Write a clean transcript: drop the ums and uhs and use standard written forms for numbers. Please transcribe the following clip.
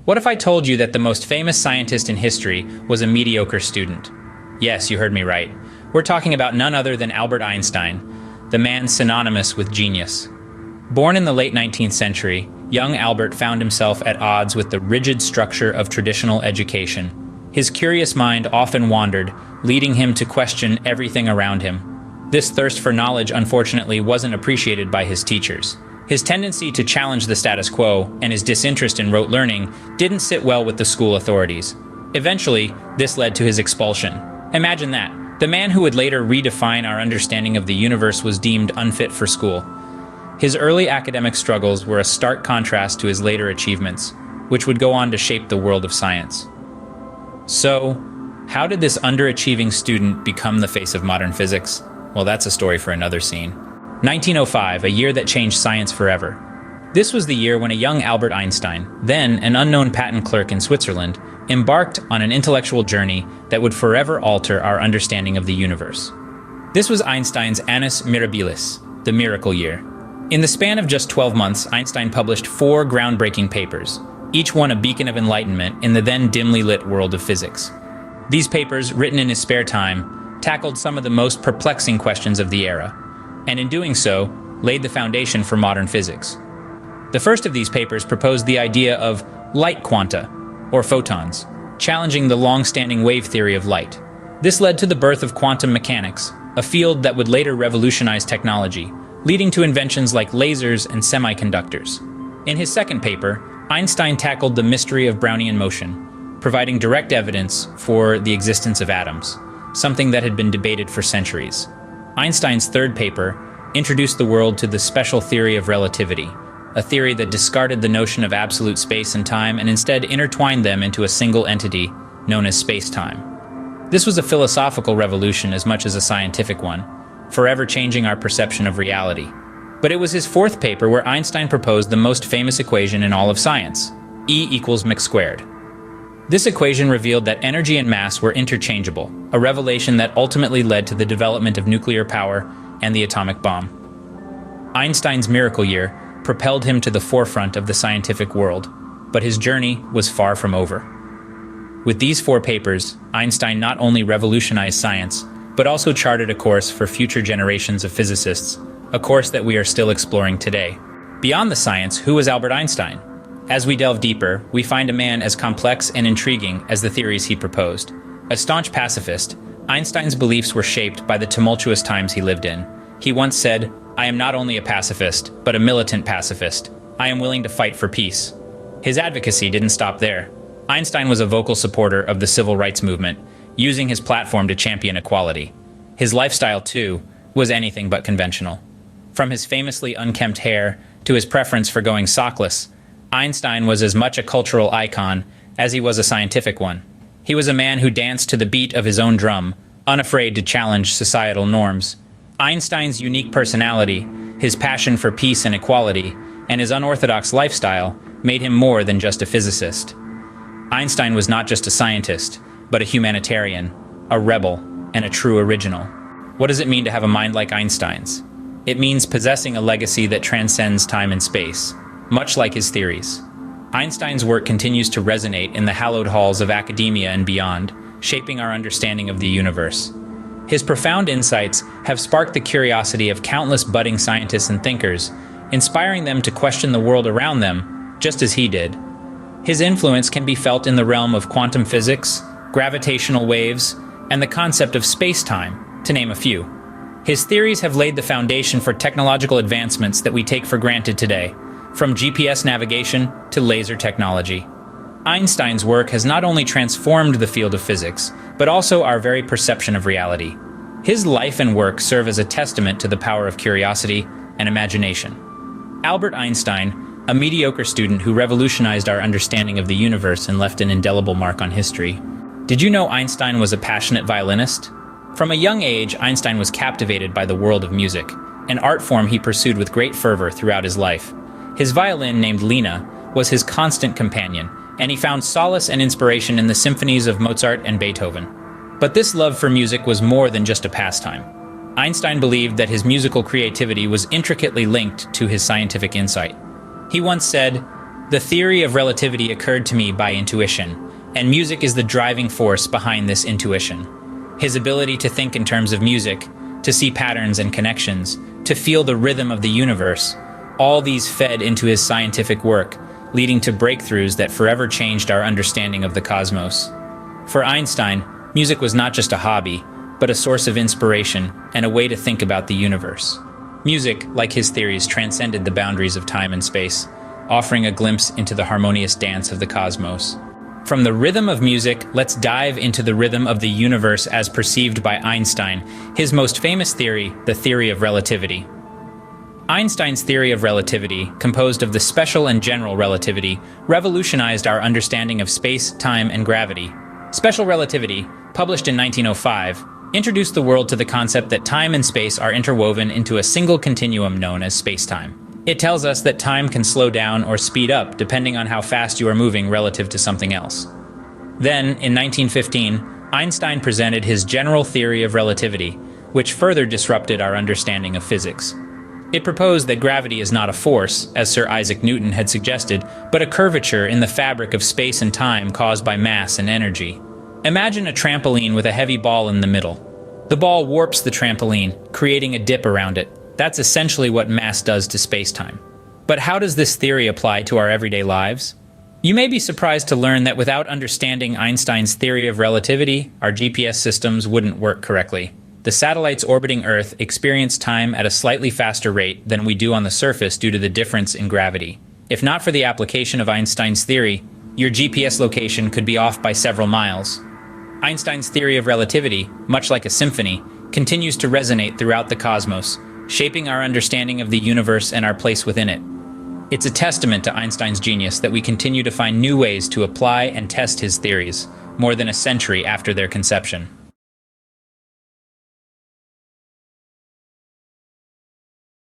What if I told you that the most famous scientist in history was a mediocre student? Yes, you heard me right. We're talking about none other than Albert Einstein, the man synonymous with genius. Born in the late 19th century, young Albert found himself at odds with the rigid structure of traditional education. His curious mind often wandered, leading him to question everything around him. This thirst for knowledge, unfortunately, wasn't appreciated by his teachers. His tendency to challenge the status quo and his disinterest in rote learning didn't sit well with the school authorities. Eventually, this led to his expulsion. Imagine that. The man who would later redefine our understanding of the universe was deemed unfit for school. His early academic struggles were a stark contrast to his later achievements, which would go on to shape the world of science. So, how did this underachieving student become the face of modern physics? Well, that's a story for another scene. 1905, a year that changed science forever. This was the year when a young Albert Einstein, then an unknown patent clerk in Switzerland, embarked on an intellectual journey that would forever alter our understanding of the universe. This was Einstein's Annus Mirabilis, the miracle year. In the span of just 12 months, Einstein published 4 groundbreaking papers, each one a beacon of enlightenment in the then dimly lit world of physics. These papers, written in his spare time, tackled some of the most perplexing questions of the era, and in doing so, laid the foundation for modern physics. The first of these papers proposed the idea of light quanta, or photons, challenging the long-standing wave theory of light. This led to the birth of quantum mechanics, a field that would later revolutionize technology, leading to inventions like lasers and semiconductors. In his second paper, Einstein tackled the mystery of Brownian motion, providing direct evidence for the existence of atoms, something that had been debated for centuries. Einstein's third paper introduced the world to the special theory of relativity, a theory that discarded the notion of absolute space and time and instead intertwined them into a single entity known as space-time. This was a philosophical revolution as much as a scientific one, forever changing our perception of reality. But it was his fourth paper where Einstein proposed the most famous equation in all of science, E equals mc squared. This equation revealed that energy and mass were interchangeable, a revelation that ultimately led to the development of nuclear power and the atomic bomb. Einstein's miracle year propelled him to the forefront of the scientific world, but his journey was far from over. With these 4 papers, Einstein not only revolutionized science, but also charted a course for future generations of physicists, a course that we are still exploring today. Beyond the science, who was Albert Einstein? As we delve deeper, we find a man as complex and intriguing as the theories he proposed. A staunch pacifist, Einstein's beliefs were shaped by the tumultuous times he lived in. He once said, "I am not only a pacifist, but a militant pacifist. I am willing to fight for peace." His advocacy didn't stop there. Einstein was a vocal supporter of the civil rights movement, using his platform to champion equality. His lifestyle, too, was anything but conventional. From his famously unkempt hair to his preference for going sockless, Einstein was as much a cultural icon as he was a scientific one. He was a man who danced to the beat of his own drum, unafraid to challenge societal norms. Einstein's unique personality, his passion for peace and equality, and his unorthodox lifestyle made him more than just a physicist. Einstein was not just a scientist, but a humanitarian, a rebel, and a true original. What does it mean to have a mind like Einstein's? It means possessing a legacy that transcends time and space, much like his theories. Einstein's work continues to resonate in the hallowed halls of academia and beyond, shaping our understanding of the universe. His profound insights have sparked the curiosity of countless budding scientists and thinkers, inspiring them to question the world around them, just as he did. His influence can be felt in the realm of quantum physics, gravitational waves, and the concept of space-time, to name a few. His theories have laid the foundation for technological advancements that we take for granted today, from GPS navigation to laser technology. Einstein's work has not only transformed the field of physics, but also our very perception of reality. His life and work serve as a testament to the power of curiosity and imagination. Albert Einstein, a mediocre student who revolutionized our understanding of the universe and left an indelible mark on history. Did you know Einstein was a passionate violinist? From a young age, Einstein was captivated by the world of music, an art form he pursued with great fervor throughout his life. His violin, named Lena, was his constant companion, and he found solace and inspiration in the symphonies of Mozart and Beethoven. But this love for music was more than just a pastime. Einstein believed that his musical creativity was intricately linked to his scientific insight. He once said, The theory of relativity occurred to me by intuition, and music is the driving force behind this intuition. His ability to think in terms of music, to see patterns and connections, to feel the rhythm of the universe, all these fed into his scientific work, leading to breakthroughs that forever changed our understanding of the cosmos. For Einstein, music was not just a hobby, but a source of inspiration and a way to think about the universe. Music, like his theories, transcended the boundaries of time and space, offering a glimpse into the harmonious dance of the cosmos. From the rhythm of music, let's dive into the rhythm of the universe as perceived by Einstein, his most famous theory, the theory of relativity. Einstein's theory of relativity, composed of the special and general relativity, revolutionized our understanding of space, time, and gravity. Special relativity, published in 1905, introduced the world to the concept that time and space are interwoven into a single continuum known as space-time. It tells us that time can slow down or speed up depending on how fast you are moving relative to something else. Then, in 1915, Einstein presented his general theory of relativity, which further disrupted our understanding of physics. It proposed that gravity is not a force, as Sir Isaac Newton had suggested, but a curvature in the fabric of space and time caused by mass and energy. Imagine a trampoline with a heavy ball in the middle. The ball warps the trampoline, creating a dip around it. That's essentially what mass does to space-time. But how does this theory apply to our everyday lives? You may be surprised to learn that without understanding Einstein's theory of relativity, our GPS systems wouldn't work correctly. The satellites orbiting Earth experience time at a slightly faster rate than we do on the surface due to the difference in gravity. If not for the application of Einstein's theory, your GPS location could be off by several miles. Einstein's theory of relativity, much like a symphony, continues to resonate throughout the cosmos, shaping our understanding of the universe and our place within it. It's a testament to Einstein's genius that we continue to find new ways to apply and test his theories, more than a century after their conception.